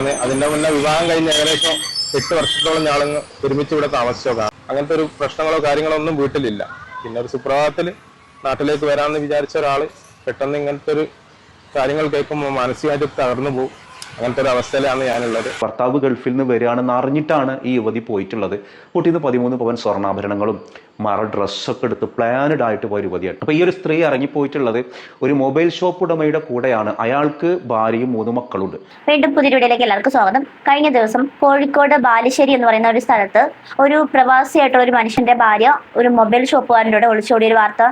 അതിന്റെ മുന്നേ വിവാഹം കഴിഞ്ഞ് ഏകദേശം 8 വർഷത്തോളം ഞാളങ്ങ് ഒരുമിച്ച് ഇവിടെ താമസിച്ചതാണ്. അങ്ങനത്തെ ഒരു പ്രശ്നങ്ങളോ കാര്യങ്ങളോ ഒന്നും വീട്ടിലില്ല. പിന്നെ ഒരു സുപ്രഭാതത്തിൽ നാട്ടിലേക്ക് വരാമെന്ന് വിചാരിച്ച ഒരാള് പെട്ടെന്ന് ഇങ്ങനത്തെ ഒരു കാര്യങ്ങൾ കേൾക്കുമ്പോൾ മാനസികമായിട്ട് തകർന്നു പോകും. അങ്ങനത്തെ ഒരു അവസ്ഥയിലാണ് ഞാനുള്ളത്. ഭർത്താവ് ഗൾഫിൽ നിന്ന് വരികയാണെന്ന് അറിഞ്ഞിട്ടാണ് ഈ യുവതി പോയിട്ടുള്ളത്. കൂട്ടിന്ന് 13 പവൻ സ്വർണ്ണാഭരണങ്ങളും മറ ഡ്രസ്സൊക്കെ എടുത്ത് പ്ലാനഡ് ആയിട്ട് പോയ യുവതിയാണ്. അപ്പോൾ ഈ ഒരു സ്ത്രീ ഇറങ്ങിപ്പോയിട്ടുള്ളത് ഒരു മൊബൈൽ ഷോപ്പ് ഉടമയുടെ കൂടെയാണ്. അയാൾക്ക് ഭാര്യയും 3 മക്കളുണ്ട്. വീണ്ടും പുതിയ വീഡിയോയിലേക്ക് എല്ലാവർക്കും സ്വാഗതം. കഴിഞ്ഞ ദിവസം കോഴിക്കോട് ബാലുശ്ശേരി എന്ന് പറയുന്ന ഒരു സ്ഥലത്ത് ഒരു പ്രവാസിയായിട്ടുള്ള ഒരു മനുഷ്യന്റെ ഭാര്യ ഒരു മൊബൈൽ ഷോപ്പുകാരൻ്റെ കൂടെ ഒളിച്ചോടിയ ഒരു വാർത്ത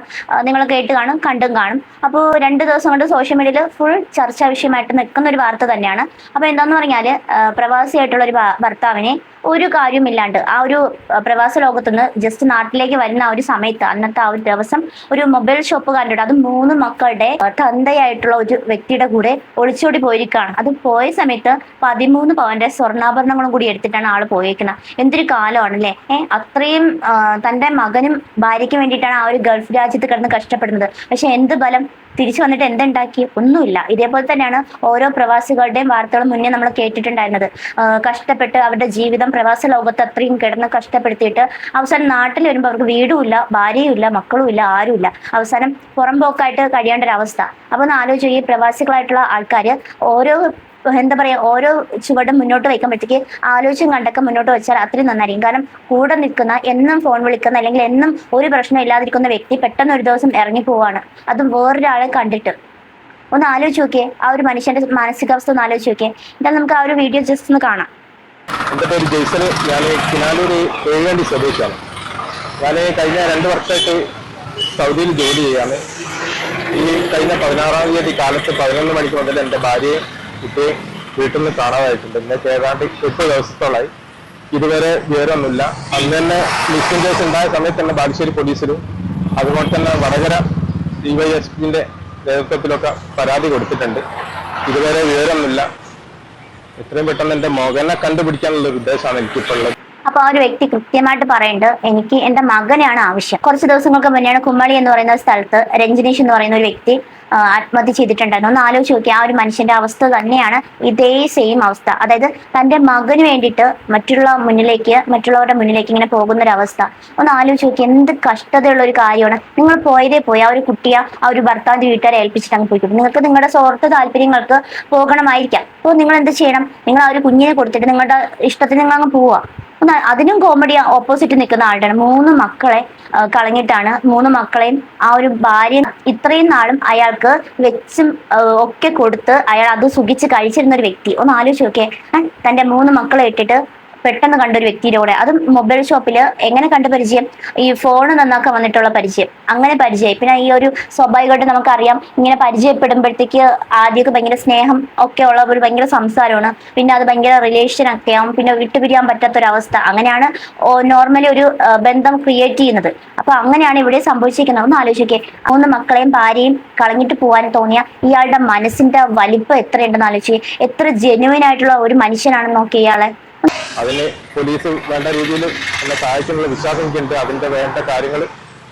നിങ്ങൾ കേട്ട് കാണും, കണ്ടും കാണും. അപ്പോൾ 2 ദിവസം കൊണ്ട് സോഷ്യൽ മീഡിയയിൽ ഫുൾ ചർച്ചാ വിഷയമായിട്ട് നിൽക്കുന്ന ഒരു വാർത്ത തന്നെയാണ്. അപ്പൊ എന്താന്ന് പറഞ്ഞാല് പ്രവാസിയായിട്ടുള്ള ഒരു ഭർത്താവിനെ ഒരു കാര്യമില്ലാണ്ട് ആ ഒരു പ്രവാസ ലോകത്തുനിന്ന് ജസ്റ്റ് നാട്ടിലേക്ക് വരുന്ന ആ ഒരു സമയത്ത് അന്നത്തെ ആ ഒരു ദിവസം ഒരു മൊബൈൽ ഷോപ്പുകാരൻ്റെ, അത് 3 മക്കളുടെ തന്തയായിട്ടുള്ള ഒരു വ്യക്തിയുടെ കൂടെ ഒളിച്ചോടി പോയിരിക്കുകയാണ്. അത് പോയ സമയത്ത് 13 പവന്റെ സ്വർണ്ണാഭരണങ്ങളും കൂടി എടുത്തിട്ടാണ് ആള് പോയേക്കുന്നത്. എന്തൊരു കാലമാണല്ലേ. അത്രയും തന്റെ മകനും ഭാര്യയ്ക്കും വേണ്ടിയിട്ടാണ് ആ ഒരു ഗൾഫ് രാജ്യത്ത് കിടന്ന് കഷ്ടപ്പെടുന്നത്. പക്ഷെ എന്ത് ബലം, തിരിച്ചു വന്നിട്ട് എന്തുണ്ടാക്കി? ഒന്നുമില്ല. ഇതേപോലെ തന്നെയാണ് ഓരോ പ്രവാസികളുടെയും വാർത്തകൾ മുന്നേ നമ്മൾ കേട്ടിട്ടുണ്ടായിരുന്നത്. കഷ്ടപ്പെട്ട് അവരുടെ ജീവിതം പ്രവാസ ലോകത്ത് അത്രയും കിടന്ന് കഷ്ടപ്പെടുത്തിയിട്ട് അവസാനം നാട്ടിൽ വരുമ്പോൾ അവർക്ക് വീടുമില്ല, ഭാര്യയും ഇല്ല, മക്കളും ഇല്ല, ആരുമില്ല. അവസാനം പുറംപോക്കായിട്ട് കഴിയേണ്ട ഒരു അവസ്ഥ. അപ്പൊ ഒന്ന് ആലോചിച്ചു, ഈ പ്രവാസികളായിട്ടുള്ള ആൾക്കാർ ഓരോ ചുവടും മുന്നോട്ട് വയ്ക്കുമ്പോഴത്തേക്ക് ആലോചിച്ചും കണ്ടൊക്കെ മുന്നോട്ട് വെച്ചാൽ അത്രയും നന്നായിരിക്കും. കാരണം കൂടെ നിൽക്കുന്ന, എന്നും ഫോൺ വിളിക്കുന്ന, അല്ലെങ്കിൽ എന്നും ഒരു പ്രശ്നം ഇല്ലാതിരിക്കുന്ന വ്യക്തി പെട്ടെന്ന് ഒരു ദിവസം ഇറങ്ങി പോവാണ്, അതും വേറൊരാളെ കണ്ടിട്ട്. ഒന്ന് ആലോചിച്ച് നോക്കിയേ, ആ ഒരു മനുഷ്യന്റെ മാനസികാവസ്ഥ ഒന്ന് ആലോചിച്ച് നോക്കിയേ. എന്തായാലും നമുക്ക് ആ ഒരു വീഡിയോ ജസ്റ്റ് ഒന്ന് കാണാം. എൻ്റെ പേര് ജയ്സൽ. ഞാൻ കിനാലൂർ ഏഴുവണ്ടി സ്വദേശിയാണ്. ഞാൻ കഴിഞ്ഞ 2 വർഷമായിട്ട് സൗദിയിൽ ജോലി ചെയ്യാണ്. ഈ കഴിഞ്ഞ 16-ാം തീയതി കാലത്ത് 11 മണിക്ക് മുതൽ എൻ്റെ ഭാര്യയെ കുട്ടിയെ വീട്ടിൽ നിന്ന് കാണാതായിട്ടുണ്ട്. ഇന്നേക്ക് ഏതാണ്ട് 8 ദിവസത്തോളായി. ഇതുവരെ വിവരമൊന്നുമില്ല. അന്ന് തന്നെ മിസ്സിംഗ് കേസ് ഉണ്ടായ സമയത്ത് തന്നെ ബാലുശ്ശേരി പോലീസിലും അതുപോലെ തന്നെ വടകര DYSPന്റെ നേതൃത്വത്തിലൊക്കെ പരാതി കൊടുത്തിട്ടുണ്ട്. ഇതുവരെ വിവരമൊന്നുമില്ല. എത്രയും പെട്ടെന്ന് എൻ്റെ മകനെ കണ്ടുപിടിക്കാനുള്ള ഒരു ഉദ്ദേശമാണ് എനിക്കിപ്പോൾ ഉള്ളത്. അപ്പൊ ആ ഒരു വ്യക്തി കൃത്യമായിട്ട് പറയുന്നുണ്ട്, എനിക്ക് എന്റെ മകനെയാണ് ആവശ്യം. കുറച്ച് ദിവസങ്ങൾക്ക് മുന്നെയാണ് കുമ്മളി എന്ന് പറയുന്ന സ്ഥലത്ത് രഞ്ജനീഷ് എന്ന് പറയുന്ന ഒരു വ്യക്തി ആത്മഹത്യ ചെയ്തിട്ടുണ്ടായിരുന്നു. ഒന്ന് ആലോചിച്ച് നോക്കി, ആ ഒരു മനുഷ്യന്റെ അവസ്ഥ തന്നെയാണ് ഇതേ സെയിം അവസ്ഥ. അതായത് തന്റെ മകന് വേണ്ടിയിട്ട് മറ്റുള്ളവരുടെ മുന്നിലേക്ക് ഇങ്ങനെ പോകുന്ന ഒരു അവസ്ഥ. ഒന്ന് ആലോചിച്ച് നോക്കി, എന്ത് കഷ്ടതയുള്ള ഒരു കാര്യമാണ്. നിങ്ങൾ പോയി ആ ഒരു കുട്ടിയെ ആ ഒരു ഭർത്താവിന്റെ വീട്ടുകാരെ ഏൽപ്പിച്ചിട്ട് അങ്ങ് പോയിക്കും. നിങ്ങൾക്ക് നിങ്ങളുടെ സ്വാർത്ഥ താല്പര്യങ്ങൾക്ക് പോകണമായിരിക്കാം. അപ്പോൾ നിങ്ങൾ എന്ത് ചെയ്യണം? നിങ്ങൾ ആ ഒരു കുഞ്ഞിനെ കൊടുത്തിട്ട് നിങ്ങളുടെ ഇഷ്ടത്തിന് നിങ്ങൾ അങ്ങ് പോവുക. അതിനും കോമഡി ഓപ്പോസിറ്റ് നിൽക്കുന്ന ആളുടെ 3 മക്കളെ കളഞ്ഞിട്ടാണ് 3 മക്കളെയും ആ ഒരു ഭാര്യ ഇത്രയും നാളും അയാൾക്ക് വെച്ചും ഒക്കെ കൊടുത്ത് അയാൾ അത് സുഖിച്ച് കഴിച്ചിരുന്ന ഒരു വ്യക്തി. ഒന്ന് ആലോചിച്ച് നോക്കിയേ, തന്റെ 3 മക്കളെ ഇട്ടിട്ട് പെട്ടെന്ന് കണ്ടൊരു വ്യക്തിയുടെ കൂടെ, അതും മൊബൈൽ ഷോപ്പിൽ. എങ്ങനെ കണ്ടു പരിചയം? ഈ ഫോൺ നന്നാക്കാൻ വന്നിട്ടുള്ള പരിചയം, അങ്ങനെ പരിചയം. പിന്നെ ഈ ഒരു സ്വാഭാവികമായിട്ട് നമുക്കറിയാം, ഇങ്ങനെ പരിചയപ്പെടുമ്പോഴത്തേക്ക് ആദ്യമൊക്കെ ഭയങ്കര സ്നേഹം ഒക്കെ ഉള്ള ഒരു ഭയങ്കര സംസാരമാണ്. പിന്നെ അത് ഭയങ്കര റിലേഷൻ ഒക്കെ ആവും, പിന്നെ വിട്ടുപിരിയാൻ പറ്റാത്തൊരവസ്ഥ. അങ്ങനെയാണ് നോർമലി ഒരു ബന്ധം ക്രിയേറ്റ് ചെയ്യുന്നത്. അപ്പൊ അങ്ങനെയാണ് ഇവിടെ സംഭവിച്ചിരിക്കുന്നത്. ഒന്ന് ആലോചിക്കേ, 3 മക്കളെയും ഭാര്യയും കളഞ്ഞിട്ട് പോകാൻ തോന്നിയ ഇയാളുടെ മനസ്സിന്റെ വലിപ്പം എത്രയുണ്ടെന്ന് ആലോചിക്കേ. എത്ര ജെന്യുവൻ ആയിട്ടുള്ള ഒരു മനുഷ്യനാണെന്ന് നോക്കി ഇയാളെ. അതിന് പോലീസ് വേണ്ട രീതിയിൽ എന്നെ സഹായിക്കാനുള്ള വിശ്വാസം എനിക്കുണ്ട്. അതിന്റെ വേണ്ട കാര്യങ്ങൾ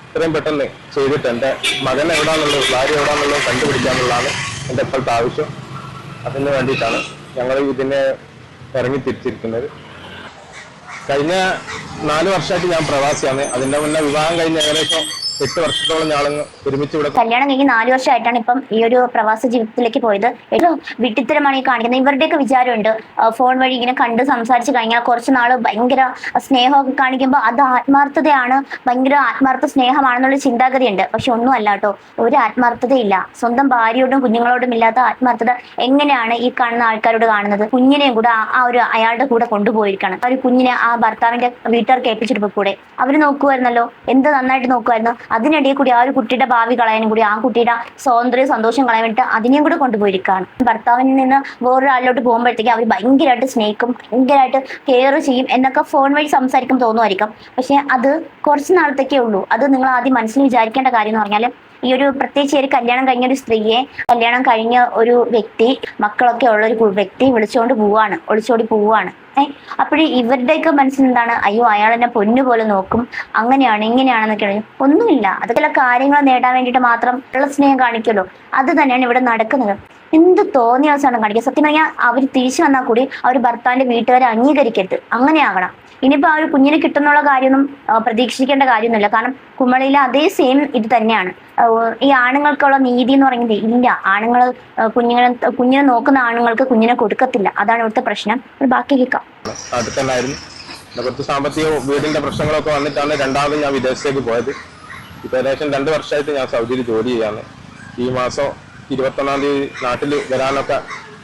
ഇത്രയും പെട്ടെന്ന് ചെയ്തിട്ട് എൻ്റെ മകൻ എവിടാന്നുള്ളത്, ഭാര്യ എവിടാന്നുള്ളത് കണ്ടുപിടിക്കാന്നുള്ളതാണ് എൻ്റെ ഇപ്പോഴത്തെ ആവശ്യം. അതിന് വേണ്ടിയിട്ടാണ് ഞങ്ങൾ ഇതിനെ ഇറങ്ങി തിരിച്ചിരിക്കുന്നത്. കഴിഞ്ഞ 4 വർഷമായിട്ട് ഞാൻ പ്രവാസിയാണ്. അതിന്റെ മുന്നേ വിവാഹം കഴിഞ്ഞ് ഏകദേശം 8 വർഷത്തോളം ഞാളങ്ങ് ഒരുമിച്ച് ഇവിടെ. കല്യാണം കഴിഞ്ഞ് 4 വർഷമായിട്ടാണ് ഇപ്പം ഈ ഒരു പ്രവാസ ജീവിതത്തിലേക്ക് പോയത്. വിട്ടിത്തരമാണ് ഈ കാണിക്കുന്നത്. ഇവരുടെയൊക്കെ വിചാരമുണ്ട്, ഫോൺ വഴി ഇങ്ങനെ കണ്ട് സംസാരിച്ച് കഴിഞ്ഞാൽ കുറച്ച് നാള് ഭയങ്കര സ്നേഹമൊക്കെ കാണിക്കുമ്പോൾ അത് ആത്മാർത്ഥതയാണ്, ഭയങ്കര ആത്മാർത്ഥ സ്നേഹമാണെന്നുള്ള ചിന്താഗതിയുണ്ട്. പക്ഷെ ഒന്നും അല്ല കേട്ടോ, ഒരു ആത്മാർത്ഥതയില്ല. സ്വന്തം ഭാര്യയോടും കുഞ്ഞുങ്ങളോടും ഇല്ലാത്ത ആത്മാർത്ഥത എങ്ങനെയാണ് ഈ കാണുന്ന ആൾക്കാരോട് കാണുന്നത്? കുഞ്ഞിനെയും കൂടെ ആ ഒരു അയാളുടെ കൂടെ കൊണ്ടുപോയിരിക്കണം. ആ ഒരു കുഞ്ഞിനെ ആ ഭർത്താവിന്റെ വീട്ടുകാർക്ക് ഏൽപ്പിച്ചിട്ട് കൂടെ അവര് നോക്കുമായിരുന്നല്ലോ, എന്ത് നന്നായിട്ട് നോക്കുമായിരുന്നു. അതിനിടയിൽ കൂടി ആ ഒരു കുട്ടിയുടെ ഭാവി കളയാനും കൂടി, ആ കുട്ടിയുടെ സ്വാതന്ത്ര്യം സന്തോഷം കളയാൻ വേണ്ടിയിട്ട് അതിനെയും കൂടെ കൊണ്ടുപോയിരിക്കുകയാണ്. ഭർത്താവിൽ നിന്ന് വേറൊരാളിലോട്ട് പോകുമ്പോഴത്തേക്ക് അവർ ഭയങ്കരമായിട്ട് സ്നേഹിക്കും, ഭയങ്കരമായിട്ട് കെയർ ചെയ്യും എന്നൊക്കെ ഫോൺ വഴി സംസാരിക്കും തോന്നുമായിരിക്കും. പക്ഷെ അത് കുറച്ച് നാളത്തേക്കേ ഉള്ളൂ. അത് നിങ്ങൾ ആദ്യം മനസ്സിൽ വിചാരിക്കേണ്ട കാര്യം എന്ന് പറഞ്ഞാൽ, ഈ ഒരു പ്രത്യേകിച്ച് ഒരു കല്യാണം കഴിഞ്ഞ ഒരു സ്ത്രീയെ, കല്യാണം കഴിഞ്ഞ ഒരു വ്യക്തി, മക്കളൊക്കെ ഉള്ള ഒരു വ്യക്തി ഒളിച്ചോടി പോവുകയാണ്. അപ്പോഴേ ഇവരുടെയൊക്കെ മനസ്സിൽ എന്താണ്? അയ്യോ, അയാൾ എന്നെ പൊന്നു പോലെ നോക്കും, അങ്ങനെയാണ് ഇങ്ങനെയാണെന്നൊക്കെയാണ്. ഒന്നുമില്ല, അതൊക്കെ കാര്യങ്ങൾ നേടാൻ വേണ്ടിയിട്ട് മാത്രം ഉള്ള സ്നേഹം കാണിക്കുമല്ലോ. അത് തന്നെയാണ് ഇവിടെ നടക്കുന്നത്. എന്ത് തോന്നിയ അവസ്ഥയാണ് കാണിക്കുക. സത്യം പറഞ്ഞാൽ അവർ തിരിച്ചു വന്നാൽ കൂടി അവർ ഭർത്താവിന്റെ വീട്ടുകാരെ അംഗീകരിക്കരുത്, അങ്ങനെ ആകണം. ഇനിയിപ്പോ ആ ഒരു കുഞ്ഞിനെ കിട്ടുന്നുള്ള കാര്യമൊന്നും പ്രതീക്ഷിക്കേണ്ട കാര്യമൊന്നുമില്ല. കാരണം കുമളിയിലെ അതേ സെയിം ഇത് തന്നെയാണ്. ഈ ആണുങ്ങൾക്കുള്ള നീതി എന്ന് പറയുന്നത് ഇല്ല. ആണുങ്ങൾ കുഞ്ഞിനെ നോക്കുന്ന ആണുങ്ങൾക്ക് കുഞ്ഞിനെ കൊടുക്കത്തില്ല. അതാണ് ഇവിടുത്തെ പ്രശ്നം. ബാക്കി കേൾക്കാം. അടുത്തന്നായിരുന്നു കുറച്ച് സാമ്പത്തിക വീടിന്റെ പ്രശ്നങ്ങളൊക്കെ വന്നിട്ടാണ് രണ്ടാമത് ഞാൻ വിദേശത്തേക്ക് പോയത്. ഇപ്പൊ ഏകദേശം 2 വർഷമായിട്ട് ഞാൻ സൗദിയിൽ ജോലി ചെയ്യാണ്. ഈ മാസം 21-ാം തീയതി നാട്ടിൽ വരാനൊക്കെ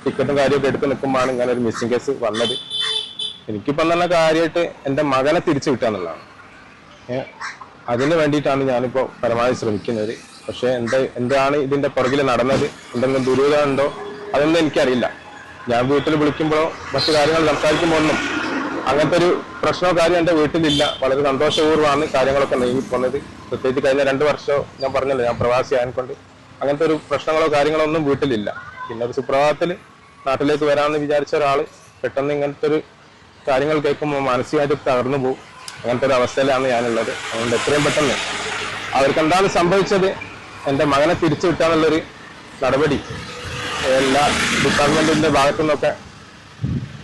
ടിക്കറ്റും കാര്യമൊക്കെ എടുത്ത് നിൽക്കുമ്പോഴാണ് ഇങ്ങനെ ഒരു മിസ്സിംഗ് കേസ് വന്നത്. എനിക്കിപ്പം തന്നെ കാര്യമായിട്ട് എൻ്റെ മകനെ തിരിച്ചു കിട്ടാന്നുള്ളതാണ്. അതിന് വേണ്ടിയിട്ടാണ് ഞാനിപ്പോൾ പരമാവധി ശ്രമിക്കുന്നത്. പക്ഷേ എന്താണ് ഇതിൻ്റെ പുറകിൽ നടന്നത്, എന്തെങ്കിലും ദുരൂഹത ഉണ്ടോ അതൊന്നും എനിക്കറിയില്ല. ഞാൻ വീട്ടിൽ വിളിക്കുമ്പോഴോ മറ്റു കാര്യങ്ങൾ സംസാരിക്കുമ്പോൾ ഒന്നും അങ്ങനത്തെ ഒരു പ്രശ്നമോ കാര്യം എൻ്റെ വീട്ടിലില്ല. വളരെ സന്തോഷപൂർവ്വമാണ് കാര്യങ്ങളൊക്കെ നീങ്ങിപ്പോകുന്നത്. പ്രത്യേകിച്ച് കഴിഞ്ഞ 2 വർഷം ഞാൻ പറഞ്ഞല്ലോ, ഞാൻ പ്രവാസി ആയതുകൊണ്ട് അങ്ങനത്തെ ഒരു പ്രശ്നങ്ങളോ കാര്യങ്ങളോ ഒന്നും വീട്ടിലില്ല. പിന്നെ ഒരു സുപ്രഭാതത്തിൽ നാട്ടിലേക്ക് വരാമെന്ന് വിചാരിച്ച ഒരാൾ പെട്ടെന്ന് ഇങ്ങനത്തെ ഒരു കാര്യങ്ങൾ കേൾക്കുമ്പോൾ മാനസികമായിട്ട് തകർന്നു പോകും. അങ്ങനത്തെ ഒരു അവസ്ഥയിലാണ് ഞാനുള്ളത്. അതുകൊണ്ട് എത്രയും പെട്ടെന്ന് അവർക്ക് എന്താണ് സംഭവിച്ചത്, എൻ്റെ മകനെ തിരിച്ചു കിട്ടാന്നുള്ളൊരു നടപടി എല്ലാ ഡിപ്പാർട്ട്മെന്റിന്റെ ഭാഗത്തു നിന്നൊക്കെ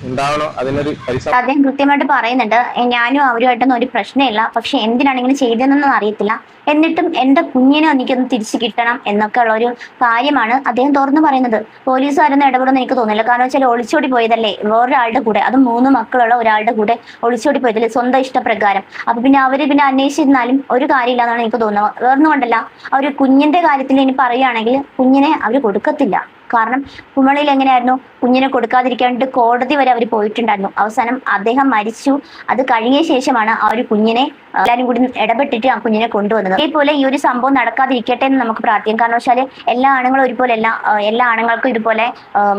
ഉണ്ടാവണോ, അതിനൊരു അദ്ദേഹം കൃത്യമായിട്ട് പറയുന്നുണ്ട്, ഞാനും അവരുമായിട്ടൊന്നും ഒരു പ്രശ്നമില്ല, പക്ഷെ എന്തിനാണ് ഇങ്ങനെ ചെയ്തതെന്നൊന്നും അറിയത്തില്ല, എന്നിട്ടും എന്റെ കുഞ്ഞിനെ എനിക്കൊന്ന് തിരിച്ചു കിട്ടണം എന്നൊക്കെ ഉള്ള ഒരു കാര്യമാണ് അദ്ദേഹം തുറന്നു പറയുന്നത്. പോലീസുകാരൊന്നും ഇടപെടുമെന്ന് എനിക്ക് തോന്നുന്നില്ല. കാരണം വെച്ചാൽ ഒളിച്ചോടി പോയതല്ലേ വേറൊരാളുടെ കൂടെ, അതും 3 മക്കളുള്ള ഒരാളുടെ കൂടെ ഒളിച്ചോടി പോയതല്ലേ സ്വന്തം ഇഷ്ടപ്രകാരം. അപ്പൊ പിന്നെ അവര് പിന്നെ അന്വേഷിച്ചിരുന്നാലും ഒരു കാര്യമില്ല എന്നാണ് എനിക്ക് തോന്നുന്നത്. വേറൊന്നും കൊണ്ടല്ല, ആ ഒരു കുഞ്ഞിന്റെ കാര്യത്തിൽ ഇനി പറയുകയാണെങ്കിൽ കുഞ്ഞിനെ അവര് കൊടുക്കത്തില്ല. കാരണം കുമളിയിൽ എങ്ങനെയായിരുന്നു, കുഞ്ഞിനെ കൊടുക്കാതിരിക്കാണ്ട് കോടതി വരെ അവർ പോയിട്ടുണ്ടായിരുന്നു. അവസാനം അദ്ദേഹം മരിച്ചു. അത് കഴിഞ്ഞ ശേഷമാണ് ആ ഒരു കുഞ്ഞിനെ എല്ലാവരും കൂടി ഇടപെട്ടിട്ട് ആ കുഞ്ഞിനെ കൊണ്ടുവന്നത്. അതേപോലെ ഈ ഒരു സംഭവം നടക്കാതിരിക്കട്ടെ എന്ന് നമുക്ക് പ്രാർത്ഥിക്കാം. കാരണം വെച്ചാൽ എല്ലാ ആണുങ്ങളും ഒരുപോലെ അല്ല, എല്ലാ ആണുങ്ങൾക്കും ഇതുപോലെ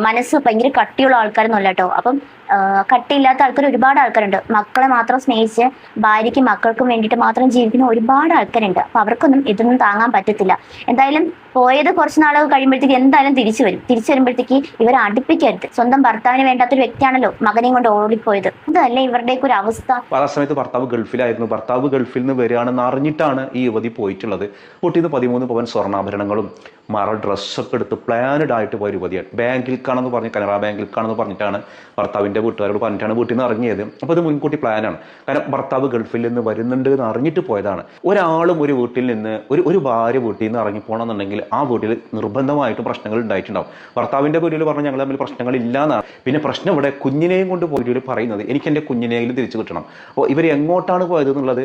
മനസ്സ് ഭയങ്കര കട്ടിയുള്ള ആൾക്കാരൊന്നുമല്ല കേട്ടോ. അപ്പം കട്ടിയില്ലാത്ത ആൾക്കാർ ഒരുപാട് ആൾക്കാരുണ്ട്. മക്കളെ മാത്രം സ്നേഹിച്ച് ഭാര്യയ്ക്കും മക്കൾക്കും വേണ്ടിയിട്ട് മാത്രം ജീവിക്കുന്ന ഒരുപാട് ആൾക്കാരുണ്ട്. അപ്പൊ അവർക്കൊന്നും ഇതൊന്നും താങ്ങാൻ പറ്റത്തില്ല. എന്തായാലും പോയത് കുറച്ച് നാൾ കഴിയുമ്പോഴത്തേക്ക് എന്തായാലും തിരിച്ചു വരും. തിരിച്ചു വരുമ്പോഴത്തേക്ക് ഇവരെ അടുപ്പിക്കരുത്. സ്വന്തം ഭർത്താവിന് വേണ്ടാത്തൊരു വ്യക്തിയാണല്ലോ മകനെയും കൊണ്ട് ഓടിപ്പോയത്. ഇതല്ലേ ഇവരുടെയൊക്കെ ഒരു അവസ്ഥ. ആ സമയത്ത് ഭർത്താവ് ഗൾഫിലായിരുന്നു. ഭർത്താവ് ഗൾഫിൽ നിന്ന് വരികയാണെന്ന് അറിഞ്ഞിട്ടാണ് ഈ യുവതി പോയിട്ടുള്ളത്. കൂട്ടിന്ന് 13 പവൻ സ്വർണ്ണാഭരണങ്ങളും മറ ഡ്രസ്സൊക്കെ എടുത്ത് പ്ലാനഡ് ആയിട്ട് പോയ യുവതിയാണ്. ബാങ്കിൽക്കാണെന്ന് പറഞ്ഞ്, കനറ ബാങ്കിൽക്കാണെന്ന് പറഞ്ഞിട്ടാണ് ഭർത്താവിൻ്റെ വീട്ടുകാരോട് പറഞ്ഞിട്ടാണ് വീട്ടിൽ നിന്ന് ഇറങ്ങിയത്. അപ്പോൾ ഇത് മുൻകൂട്ടി പ്ലാനാണ്. കാരണം ഭർത്താവ് ഗൾഫിൽ നിന്ന് വരുന്നുണ്ട് എന്ന് അറിഞ്ഞിട്ട് പോയതാണ്. ഒരാളും ഒരു വീട്ടിൽ നിന്ന് ഒരു ഭാര്യ വീട്ടിൽ നിന്ന് ഇറങ്ങിപ്പോകണമെന്നുണ്ടെങ്കിൽ ആ വീട്ടിൽ നിർബന്ധമായിട്ട് പ്രശ്നങ്ങൾ ഉണ്ടായിട്ടുണ്ടാവും. ഭർത്താവിൻ്റെ വീട്ടിൽ പറഞ്ഞാൽ ഞങ്ങൾ തമ്മിൽ പ്രശ്നങ്ങളില്ല എന്നാണ്. പിന്നെ പ്രശ്നം ഇവിടെ കുഞ്ഞിനെയും കൊണ്ട് പോയിട്ട് പറയുന്നത് എനിക്ക് എൻ്റെ കുഞ്ഞിനെയും തിരിച്ചു കിട്ടണം. അപ്പോൾ ഇവർ എങ്ങോട്ടാണ് പോയത് എന്നുള്ളത്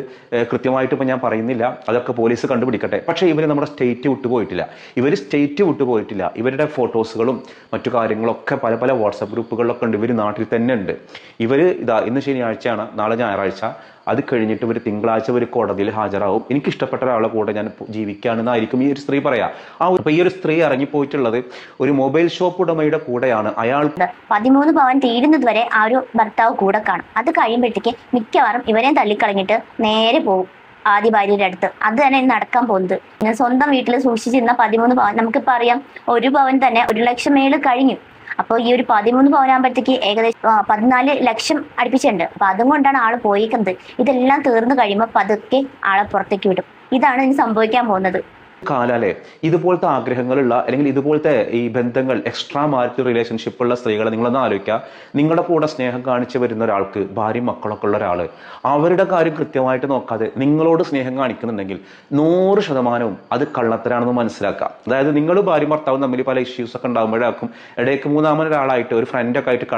കൃത്യമായിട്ട് ഇപ്പോൾ ഞാൻ പറയുന്നില്ല. അതൊക്കെ പോലീസ് കണ്ടുപിടിക്കട്ടെ. പക്ഷേ ഇവർ നമ്മുടെ സ്റ്റേറ്റ് വിട്ടുപോയിട്ടില്ല. സ്റ്റേറ്റ് വിട്ടുപോയിട്ടില്ല. ഇവരുടെ ഫോട്ടോസുകളും മറ്റു കാര്യങ്ങളൊക്കെ പല വാട്സപ്പ് ഗ്രൂപ്പുകളിലൊക്കെ ഉണ്ട്. ഇവർ നാട്ടിൽ തന്നെ ഉണ്ട്. ഇവർ ഇന്ന് ശനിയാഴ്ചയാണ്, നാളെ ഞായറാഴ്ച. അത് കഴിഞ്ഞിട്ട് ഇവർ തിങ്കളാഴ്ച ഒരു കോടതിയിൽ ഹാജരാകും. എനിക്കിഷ്ടപ്പെട്ട ഒരാളെ കൂടെ ഞാൻ ജീവിക്കുകയാണെന്നായിരിക്കും ഈ ഒരു സ്ത്രീ പറയാ. ഈ ഒരു സ്ത്രീ ഇറങ്ങിപ്പോയിട്ടുള്ളത് ഒരു മൊബൈൽ ഷോപ്പ് ഉടമയുടെ കൂടെയാണ്. അയാൾ 13 പവൻ തീരുന്നത് വരെ ആ ഒരു ഭർത്താവ് കൂടെ കാണും. അത് കഴിയുമ്പോഴത്തേക്ക് മിക്കവാറും ഇവരെയും തള്ളിക്കളഞ്ഞിട്ട് നേരെ പോകും ആദ്യ ഭാര്യയുടെ അടുത്ത്. അത് തന്നെ നടക്കാൻ പോകുന്നത്. സ്വന്തം വീട്ടിൽ സൂക്ഷിച്ചിരുന്ന 13 പവൻ, നമുക്കിപ്പോൾ അറിയാം 1 പവൻ തന്നെ 1 ലക്ഷം മേളിൽ കഴിഞ്ഞു. അപ്പോൾ ഈ ഒരു 13 പവനാകുമ്പോഴത്തേക്ക് ഏകദേശം 14 ലക്ഷം അടുപ്പിച്ചിട്ടുണ്ട്. അപ്പൊ അതും കൊണ്ടാണ് ആള് പോയിരിക്കുന്നത്. ഇതെല്ലാം തീർന്നു കഴിയുമ്പോൾ പതുക്കെ ആളെ പുറത്തേക്ക് വിടും. ഇതാണ് ഇനി സംഭവിക്കാൻ പോകുന്നത്. കാലല്ലേ ഇതുപോലത്തെ ആഗ്രഹങ്ങളുള്ള അല്ലെങ്കിൽ ഇതുപോലത്തെ ഈ ബന്ധങ്ങൾ എക്സ്ട്രാ മാരിറ്റൽ റിലേഷൻഷിപ്പ് ഉള്ള സ്ത്രീകളെ നിങ്ങളൊന്ന് ആലോചിക്കുക. നിങ്ങളുടെ കൂടെ സ്നേഹം കാണിച്ചു വരുന്ന ഒരാൾക്ക് ഭാര്യയും മക്കളൊക്കെ ഉള്ള ഒരാൾ അവരുടെ കാര്യം കൃത്യമായിട്ട് നോക്കാതെ നിങ്ങളോട് സ്നേഹം കാണിക്കുന്നുണ്ടെങ്കിൽ 100% അത് കള്ളത്തരാണെന്ന് മനസ്സിലാക്കുക. അതായത് നിങ്ങൾ ഭാര്യയും ഭർത്താവും തമ്മിൽ പല ഇഷ്യൂസ് ഒക്കെ ഉണ്ടാകുമ്പോഴാക്കും ഇടയ്ക്ക് മൂന്നാമതൊരാളായിട്ട് ഒരു ഫ്രണ്ടൊക്കെ ആയിട്ട്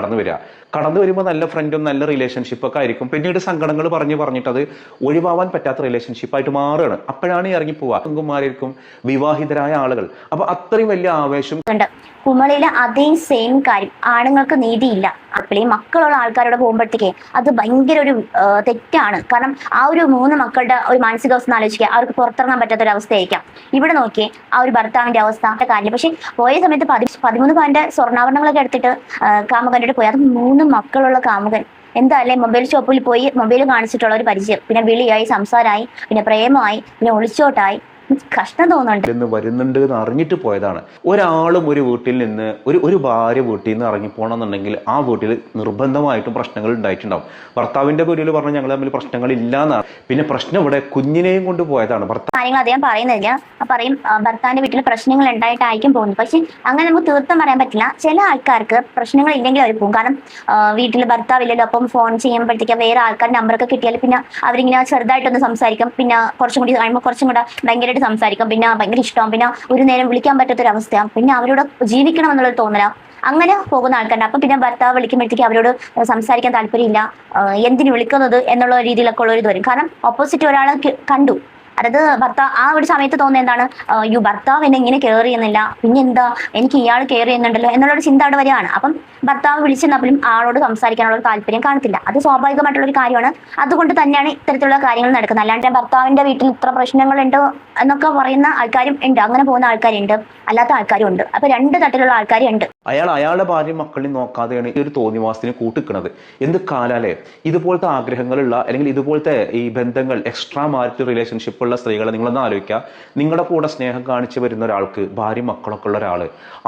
കടന്നു വരുമ്പോൾ നല്ല ഫ്രണ്ടും നല്ല റിലേഷൻഷിപ്പൊക്കെ ആയിരിക്കും. പിന്നീട് സങ്കടങ്ങൾ പറഞ്ഞിട്ട് അത് ഒഴിവാവാൻ പറ്റാത്ത റിലേഷൻഷിപ്പായിട്ട് മാറുകയാണ്. അപ്പോഴാണ് ഇറങ്ങിപ്പോവുക. കുമാരിക്കും വിവാഹിതരായ ആളുകൾ. അപ്പൊ അത്രയും വലിയ ആവേശം. കുമളിയിലെ അതേ സെയിം കാര്യം, ആണുങ്ങൾക്ക് നീതിയില്ല. അപ്പോൾ ഈ മക്കളുള്ള ആൾക്കാരോട് പോകുമ്പോഴത്തേക്ക് അത് ഭയങ്കര ഒരു തെറ്റാണ്. കാരണം ആ ഒരു 3 മക്കളുടെ ഒരു മാനസികാവസ്ഥ ആലോചിക്കുക. അവർക്ക് പുറത്തിറങ്ങാൻ പറ്റാത്ത ഒരു അവസ്ഥയായിരിക്കാം. ഇവിടെ നോക്കിയേ ആ ഒരു ഭർത്താവിന്റെ അവസ്ഥ കാര്യം. പക്ഷെ പോയ സമയത്ത് 13 പവന്റെ സ്വർണ്ണാഭരണങ്ങളൊക്കെ എടുത്തിട്ട് കാമുകൻ്റെ പോയി. അത് 3 മക്കളുള്ള കാമുകൻ. എന്തായാലും മൊബൈൽ ഷോപ്പിൽ പോയി മൊബൈൽ കാണിച്ചിട്ടുള്ള ഒരു പരിചയം, പിന്നെ വിളിയായി, സംസാരമായി, പിന്നെ പ്രേമമായി, പിന്നെ ഒളിച്ചോട്ടായി. കഷ്ടം തോന്നുന്നുണ്ട്. വരുന്നുണ്ട് എന്ന് അറിഞ്ഞിട്ട് പോയതാണ്. ഒരാളും ഒരു വീട്ടിൽ നിന്ന് ഒരു ഭാര്യ വീട്ടിൽ നിന്ന് ഇറങ്ങിപ്പോകണമെന്നുണ്ടെങ്കിൽ ആ വീട്ടിൽ നിർബന്ധമായിട്ടും പ്രശ്നങ്ങൾ ഉണ്ടായിട്ടുണ്ടാവും. ഭർത്താവിന്റെ വീട്ടിൽ പറഞ്ഞാൽ ഞങ്ങൾ തമ്മിൽ പ്രശ്നങ്ങളില്ല എന്നാണ്. പിന്നെ പ്രശ്നം ഇവിടെ കുഞ്ഞിനെയും കൊണ്ട് പോയതാണ്. കാര്യങ്ങൾ അദ്ദേഹം പറയുന്നില്ല. പറയും ഭർത്താവിന്റെ വീട്ടിൽ പ്രശ്നങ്ങൾ ഉണ്ടായിട്ടായിരിക്കും പോകുന്നത്. പക്ഷെ അങ്ങനെ നമുക്ക് തീർത്തും പറയാൻ പറ്റില്ല. ചില ആൾക്കാർക്ക് പ്രശ്നങ്ങൾ ഇല്ലെങ്കിൽ അവർ പോകും. കാരണം വീട്ടിൽ ഭർത്താവില്ലല്ലോ, അപ്പം ഫോൺ ചെയ്യുമ്പോഴത്തേക്ക് വേറെ ആൾക്കാരുടെ നമ്പറൊക്കെ കിട്ടിയാൽ പിന്നെ അവരിങ്ങനെ ചെറുതായിട്ടൊന്ന് സംസാരിക്കും, പിന്നെ കുറച്ചും കൂടി കഴിയുമ്പോൾ കുറച്ചും കൂടെ ഭയങ്കരമായിട്ട് സംസാരിക്കും, പിന്നെ ഭയങ്കര ഇഷ്ടമാവും, പിന്നെ ഒരു നേരം വിളിക്കാൻ പറ്റാത്തൊരവസ്ഥയാണ്, പിന്നെ അവരോട് ജീവിക്കണം എന്നുള്ളൊരു തോന്നലാ. അങ്ങനെ പോകുന്ന ആൾക്കാരുണ്ട്. അപ്പൊ പിന്നെ ഭർത്താവ് വിളിക്കുമ്പോഴത്തേക്ക് അവരോട് സംസാരിക്കാൻ താല്പര്യമില്ല, എന്തിനു വിളിക്കുന്നത് എന്നുള്ള രീതിയിലൊക്കെ ഉള്ള ഒരു ഇത് വരും. കാരണം ഓപ്പോസിറ്റ് ഒരാളെ കണ്ടു, അതായത് ഭർത്താവ് ആ ഒരു സമയത്ത് തോന്നുന്നത് എന്താണ്, ഭർത്താവ് എന്നെ ഇങ്ങനെ കെയർ ചെയ്യുന്നില്ല, പിന്നെ എന്താ എനിക്ക് ഇയാൾ കെയർ ചെയ്യുന്നുണ്ടല്ലോ എന്നുള്ളൊരു ചിന്ത അവിടെ വരികയാണ്. അപ്പം ഭർത്താവ് വിളിച്ചെന്നപ്പോഴും ആളോട് സംസാരിക്കാനുള്ള താല്പര്യം കാണത്തില്ല. അത് സ്വാഭാവികമായിട്ടുള്ള ഒരു കാര്യമാണ്. അതുകൊണ്ട് തന്നെയാണ് ഇത്തരത്തിലുള്ള കാര്യങ്ങൾ നടക്കുന്നത്. അല്ലാണ്ട് ഭർത്താവിന്റെ വീട്ടിൽ ഇത്ര പ്രശ്നങ്ങളുണ്ട് എന്നൊക്കെ പറയുന്ന ആൾക്കാരും ഉണ്ട്, അങ്ങനെ പോകുന്ന ആൾക്കാരുണ്ട്, അല്ലാത്ത ആൾക്കാരും ഉണ്ട്. അപ്പൊ രണ്ട് തട്ടിലുള്ള ആൾക്കാരും ഉണ്ട്. അയാളുടെ ഭാര്യയും മക്കളെയും നോക്കാതെയാണ് ഈ ഒരു തോന്നിവാസത്തിന് കൂട്ടിക്കുന്നത്. എന്ത് കാലാലേ ഇതുപോലത്തെ ആഗ്രഹങ്ങളുള്ള അല്ലെങ്കിൽ ഇതുപോലത്തെ ഈ ബന്ധങ്ങൾ എക്സ്ട്രാ മാരിറ്റൽ റിലേഷൻഷിപ്പ് ഉള്ള സ്ത്രീകളെ നിങ്ങളൊന്ന് ആലോചിക്കുക. നിങ്ങളുടെ കൂടെ സ്നേഹം കാണിച്ചു വരുന്ന ഒരാൾക്ക് ഭാര്യയും മക്കളൊക്കെ ഉള്ള ഒരാൾ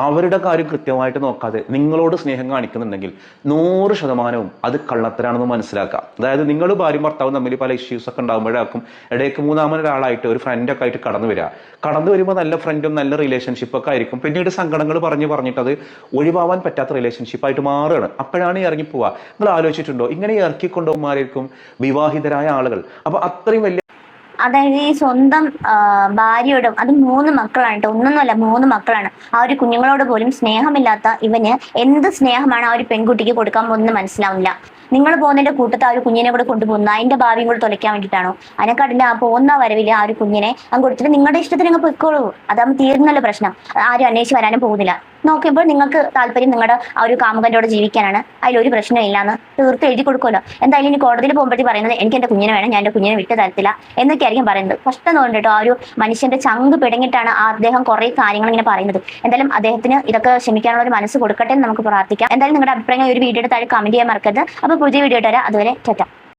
അവരുടെ കാര്യം കൃത്യമായിട്ട് നോക്കാതെ നിങ്ങളോട് സ്നേഹം കാണിക്കുന്നുണ്ടെങ്കിൽ 100% അത് കള്ളത്തരാണെന്ന് മനസ്സിലാക്കാം. അതായത് നിങ്ങൾ ഭാര്യയും ഭർത്താവും തമ്മിൽ പല ഇഷ്യൂസ് ഒക്കെ ഉണ്ടാകുമ്പോഴാക്കും ഇടയ്ക്ക് മൂന്നാമതൊരാളായിട്ട് ഒരു ഫ്രണ്ടൊക്കെ ആയിട്ട് കടന്നു വരുമ്പോൾ നല്ല ഫ്രണ്ടും നല്ല റിലേഷൻഷിപ്പ് ഒക്കെ ആയിരിക്കും. പിന്നീട് സങ്കടങ്ങൾ പറഞ്ഞിട്ട് അത് ഒഴിവാൻ പറ്റാത്ത റിലേഷൻഷിപ്പ് ആയിട്ട് മാറുകയാണ്. അപ്പോഴാണ് ഇറങ്ങിപ്പോവുക. നിങ്ങൾ ആലോചിച്ചിട്ടുണ്ടോ ഇങ്ങനെ ഇറക്കിക്കൊണ്ടുപോകുമായിരിക്കും വിവാഹിതരായ ആളുകൾ? അപ്പൊ അത്രയും വലിയ അതായത് ഈ സ്വന്തം ഭാര്യയോടും, അത് 3 മക്കളാണ് കേട്ടോ, ഒന്നൊന്നുമല്ല 3 മക്കളാണ്. ആ ഒരു കുഞ്ഞുങ്ങളോട് പോലും സ്നേഹമില്ലാത്ത ഇവന് എന്ത് സ്നേഹമാണ് ആ ഒരു പെൺകുട്ടിക്ക് കൊടുക്കാൻ പോകുന്നത് മനസ്സിലാവില്ല. നിങ്ങൾ പോകുന്നതിന്റെ കൂട്ടത്ത് ആ ഒരു കുഞ്ഞിനെ കൂടെ കൊണ്ടുപോകുന്ന അതിന്റെ ഭാവിയും കൂടെ തുലയ്ക്കാൻ വേണ്ടിയിട്ടാണോ? അതിനെക്കാട്ടില്ല ആ പോകുന്ന വരവില് ആ ഒരു കുഞ്ഞിനെ അങ്ങ് കൊടുത്തിട്ട് നിങ്ങളുടെ ഇഷ്ടത്തിന് അങ്ങ് പൊയ്ക്കോളൂ. അതാകുമ്പോൾ തീർന്നല്ലോ പ്രശ്നം. ആരും അന്വേഷിച്ച് വരാനും പോകുന്നില്ല. നോക്കുമ്പോൾ നിങ്ങൾക്ക് താല്പര്യം നിങ്ങളുടെ ആ ഒരു കാമുകൻ്റെ ജീവിക്കാനാണ്, അതിലൊരു പ്രശ്നം ഇല്ലാന്ന് തീർത്ത് എഴുതി കൊടുക്കുമല്ലോ. എന്തായാലും ഇനി കോടതിയിൽ പോകുമ്പോഴത്തേക്ക് പറയുന്നത് എനിക്ക് എൻ്റെ കുഞ്ഞിനെ വേണം, ഞാൻ എൻ്റെ കുഞ്ഞിനെ വിട്ട് തരത്തില്ല എന്നൊക്കെ ആയിരിക്കും പറയുന്നത്. കഷ്ടം തോന്നിട്ടോ, ആ ഒരു മനുഷ്യന്റെ ചങ്ക് പിടങ്ങിയിട്ടാണ് അദ്ദേഹം കുറെ കാര്യങ്ങൾ ഇങ്ങനെ പറയുന്നത്. എന്തായാലും അദ്ദേഹത്തിന് ഇതൊക്കെ ക്ഷമിക്കാനുള്ള ഒരു മനസ്സ് കൊടുക്കട്ടെ എന്ന് നമുക്ക് പ്രാർത്ഥിക്കാം. എന്തായാലും നിങ്ങളുടെ അഭിപ്രായങ്ങൾ ഒരു വീഡിയോയുടെ താഴെ കമന്റ് ചെയ്യാൻ മറക്കരുത്. അപ്പോൾ പുതിയ വീഡിയോ ഇട്ട് വരാം. അതുവരെ ടാറ്റ.